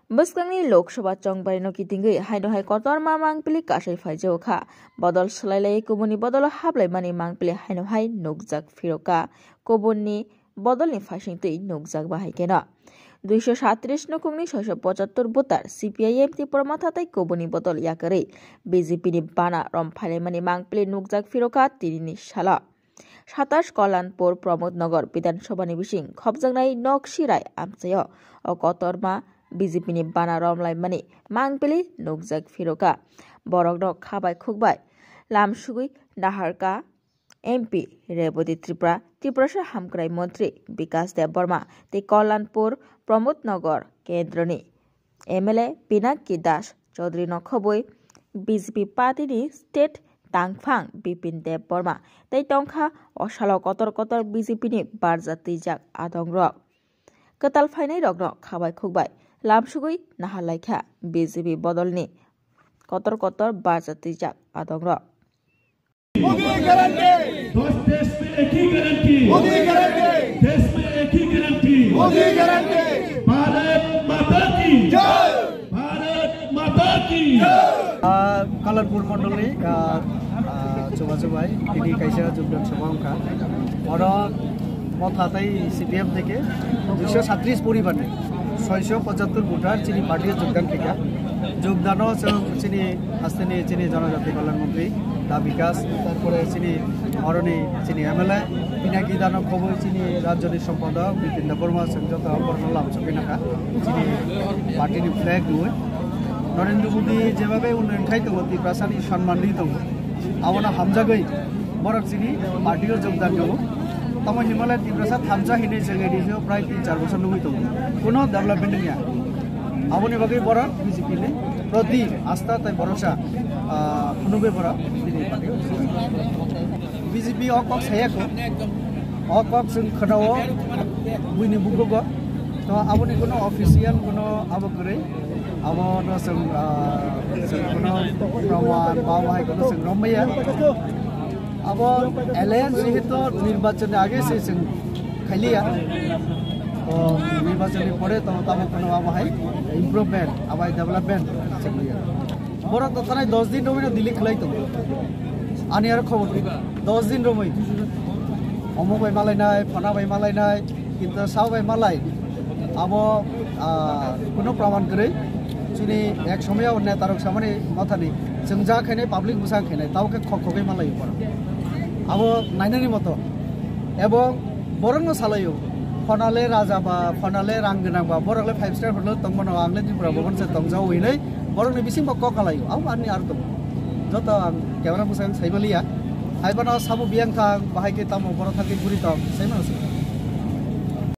Buskangni Lok Sabha Chongbai no kitingi haino hai kotor ma mangpili kasai faijau kha bodol slailai kubuni bodol hablai mani mangpili haino hai nukjak firoka kubuni bodolni faisingtui nukjak bahai keno 237 nukungni 675 votar CPIM Tripura mathatai kubuni bodol yakari BJP ni bana rom phailai mani mangpili nukjak firoka tinini sala 27 Kalanpur Pramodnagar Bidansabhani bising khopjaknai Noksirai amchayo o kotorma BJP ni bana romlai mani mangpili nukjak firoka borok no khabai khukbai lamsugui naharka MP Rebodi Tripura hamkrai mantri Bikas Dev Burma te Kalanpur Pramodnagar Kendrani MLA Pinaki Das Chaudhary no khoboi BJP party ni state Tangphang Bipin Dev Burma tei tongkha osalo kotor BJP ni barjati jak adong rok katal phainai rok no khabai khukbai lamsugui nahalaikha BJP bodolni kotor barjati jak adong rok Modi guarantee देश में एक ही guarantee Modi guarantee देश में एक ही guarantee Modi guarantee Bharat माता की जय भारत माता की Kalanpur Mondoli coba-coba ini kaisa jumlah sebangka orang মথাতাই সিপিএম থেকে 237 পরিবারে 675 ভোটার চিনি পার্টির যোগদান থেকে যোগদানও চিনি আসতেনি চিনি জনজাতি কল্যাণ মন্ত্রী দা বিকাশ তারপরে চিনি অরণি চিনি এমএলএ পিনাকি দানব খবর চিনি রাজ্যের সম্পাদক বিপিন বর্মা যত বর্ণলাম সবিনাকা চিনি পার্টির ফ্ল্যাগ দুই নরেন্দ্র মোদী যেভাবে উন্নয়ন খাইতে ত্রিপুরাসানি সম্মান দিত আবনা হামজাগৈ বরক চিনি পার্টিও যোগদান দেব तम हिमालय ত্রিপুরা থামজা হিনে জেগেডিও প্রায় 3-4 বছর নই তো কোনো ডেভেলপমেন্ট নিয়া আবনি বাকি বড় বিজেপি নে প্রতি আস্থা তাই ভরসা অনুবে বড় বিজেপি অকক সায়াকো অকক जों খনাও বুইনি বুগো তো আবনি কোনো অফিসিয়াল কোনো আবকরে আবনো जों কোনো প্রমাণ বাবাই কোনো जों রমাইয়া अब एलायंस जेहेतु निर्वाचन आगे से खालिया निर्वाचन पड़े तो तब इम्प्रूवमेंट अब डेवलपमेंट बड़ा तो 10 दिन रमी दिल्ली खिलाई तो आनी खबर 10 दिन रमी अमुक भाई मालायना फना भाई मालायना किन्तु साव भाई मालाय अब कोनो प्रमाण करे चीनी एक समय नेतारक सामने माथानी जों जा खायनाय पाब्लिक मोसा खायनाय तावके खखबै मालाय पड़ा अब नायनायनि मतो एवं बरंनो सालायो फनाले राजा बा फनाले रां गोनां बा बरंले 5 स्टार होटल तंगमनो आंगले त्रिपुरा भवन से तंगजाव हैनै बरंनो बिसिं बा ककालायो आव आनि आर दं जत कैमरा मोसां साइबलिया हाइबाना साबु बियां थां बाहायके तामो बर थाके गुरि तम सैमा